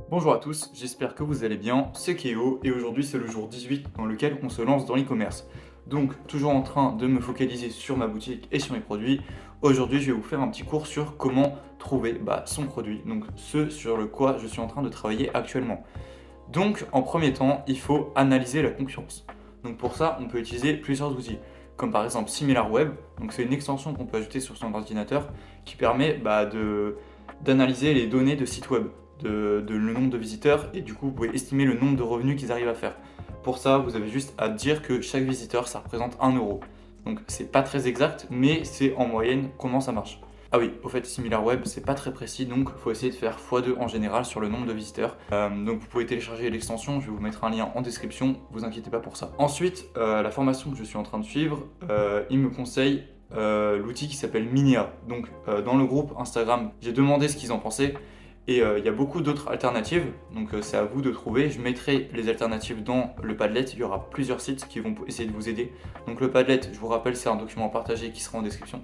Bonjour à tous, j'espère que vous allez bien, c'est Keo et aujourd'hui c'est le jour 18 dans lequel on se lance dans l'e-commerce. Donc toujours en train de me focaliser sur ma boutique et sur mes produits, aujourd'hui je vais vous faire un petit cours sur comment trouver son produit, donc ce sur le quoi je suis en train de travailler actuellement. Donc en premier temps, il faut analyser la concurrence. Donc pour ça, on peut utiliser plusieurs outils, comme par exemple SimilarWeb, donc c'est une extension qu'on peut ajouter sur son ordinateur qui permet d'analyser les données de sites web, le nombre de visiteurs, et du coup vous pouvez estimer le nombre de revenus qu'ils arrivent à faire. Pour ça, vous avez juste à dire que chaque visiteur ça représente 1 euro. Donc c'est pas très exact, mais c'est en moyenne comment ça marche. Ah oui, au fait, SimilarWeb, c'est pas très précis, donc il faut essayer de faire x2 en général sur le nombre de visiteurs. Donc vous pouvez télécharger l'extension, je vais vous mettre un lien en description, vous inquiétez pas pour ça. Ensuite, la formation que je suis en train de suivre, il me conseille l'outil qui s'appelle Minia. Donc dans le groupe Instagram, j'ai demandé ce qu'ils en pensaient, et il y a beaucoup d'autres alternatives, donc c'est à vous de trouver. Je mettrai les alternatives dans le Padlet, il y aura plusieurs sites qui vont essayer de vous aider. Donc le Padlet, je vous rappelle, c'est un document partagé qui sera en description.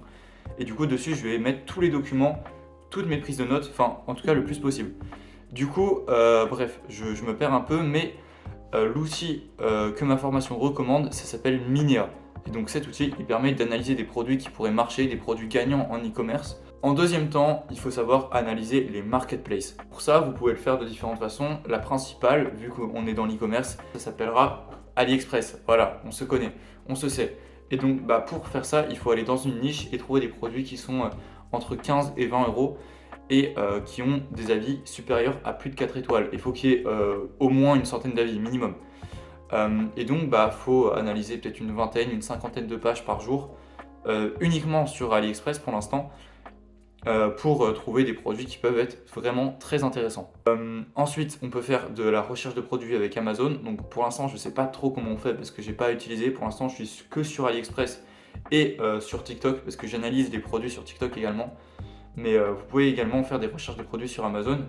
Et du coup, dessus, je vais mettre tous les documents, toutes mes prises de notes, enfin, en tout cas, le plus possible. Du coup, bref, je me perds un peu, mais l'outil que ma formation recommande, ça s'appelle Minia. Et donc cet outil, il permet d'analyser des produits qui pourraient marcher, des produits gagnants en e-commerce. En deuxième temps, il faut savoir analyser les marketplaces. Pour ça, vous pouvez le faire de différentes façons. La principale, vu qu'on est dans l'e-commerce, ça s'appellera AliExpress. Voilà, on se connaît, on se sait. Et donc, pour faire ça, il faut aller dans une niche et trouver des produits qui sont entre 15 et 20 euros et qui ont des avis supérieurs à plus de 4 étoiles. Il faut qu'il y ait au moins une centaine d'avis minimum. Et donc, faut analyser peut-être une vingtaine, une cinquantaine de pages par jour, uniquement sur AliExpress pour l'instant, pour trouver des produits qui peuvent être vraiment très intéressants. Ensuite, on peut faire de la recherche de produits avec Amazon. Donc pour l'instant, je ne sais pas trop comment on fait parce que j'ai pas utilisé. Pour l'instant, je suis que sur AliExpress et sur TikTok parce que j'analyse des produits sur TikTok également. Mais vous pouvez également faire des recherches de produits sur Amazon.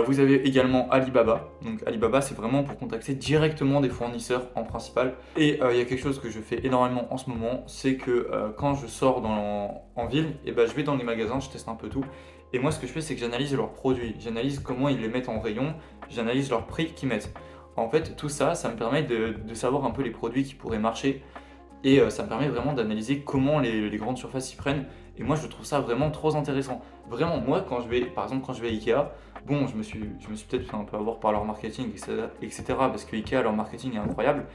Vous avez également Alibaba. Donc Alibaba, c'est vraiment pour contacter directement des fournisseurs en principal. Et il y a quelque chose que je fais énormément en ce moment, c'est que quand je sors en ville, et je vais dans les magasins, je teste un peu tout. Et moi, ce que je fais, c'est que j'analyse leurs produits. J'analyse comment ils les mettent en rayon, j'analyse leur prix qu'ils mettent. En fait, tout ça, ça me permet de savoir un peu les produits qui pourraient marcher. Et ça me permet vraiment d'analyser comment les grandes surfaces s'y prennent. Et moi, je trouve ça vraiment trop intéressant. Vraiment, moi, par exemple, quand je vais à Ikea, bon, je me suis peut-être fait un peu avoir par leur marketing, etc. Parce que Ikea, leur marketing est incroyable.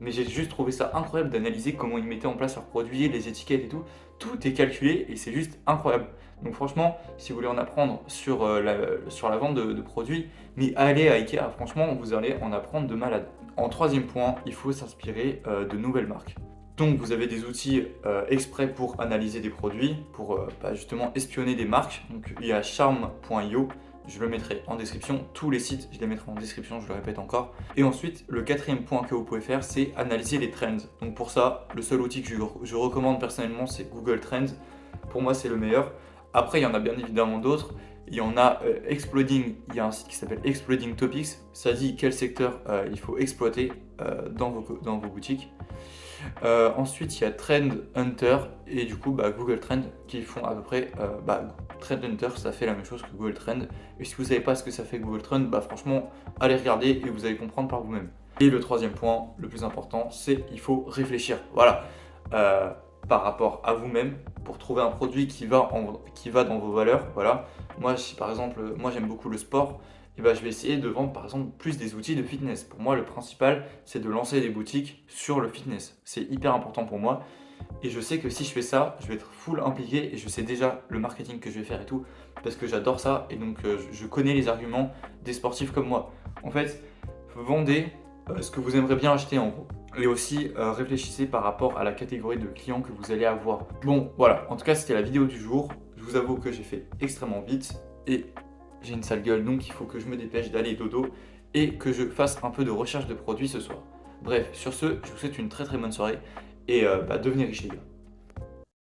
Mais j'ai juste trouvé ça incroyable d'analyser comment ils mettaient en place leurs produits, les étiquettes et tout. Tout est calculé et c'est juste incroyable. Donc franchement, si vous voulez en apprendre sur la vente de produits, mais allez à Ikea, franchement, vous allez en apprendre de malade. En troisième point, il faut s'inspirer de nouvelles marques. Donc vous avez des outils exprès pour analyser des produits, pour justement espionner des marques. Donc il y a charm.io, je le mettrai en description. Tous les sites, je les mettrai en description, je le répète encore. Et ensuite, le quatrième point que vous pouvez faire, c'est analyser les trends. Donc pour ça, le seul outil que je recommande personnellement, c'est Google Trends. Pour moi, c'est le meilleur. Après, il y en a bien évidemment d'autres. Il y en a Exploding, il y a un site qui s'appelle Exploding Topics. Ça dit quel secteur il faut exploiter dans vos boutiques. Ensuite, il y a Trend Hunter et du coup Google Trend qui font à peu près. Trend Hunter, ça fait la même chose que Google Trend. Et si vous ne savez pas ce que ça fait Google Trend, franchement, allez regarder et vous allez comprendre par vous-même. Et le troisième point, le plus important, c'est il faut réfléchir. Voilà. Par rapport à vous-même pour trouver un produit qui va dans vos valeurs. Voilà. Moi, si par exemple, moi j'aime beaucoup le sport, et je vais essayer de vendre par exemple plus des outils de fitness. Pour moi, le principal, c'est de lancer des boutiques sur le fitness. C'est hyper important pour moi. Et je sais que si je fais ça, je vais être full impliqué et je sais déjà le marketing que je vais faire et tout, parce que j'adore ça et donc je connais les arguments des sportifs comme moi. En fait, vendez ce que vous aimeriez bien acheter en gros. Et aussi réfléchissez par rapport à la catégorie de clients que vous allez avoir. Bon, voilà, en tout cas, c'était la vidéo du jour. Je vous avoue que j'ai fait extrêmement vite et j'ai une sale gueule, donc il faut que je me dépêche d'aller dodo et que je fasse un peu de recherche de produits ce soir. Bref, sur ce, je vous souhaite une très très bonne soirée et devenez riches les gars.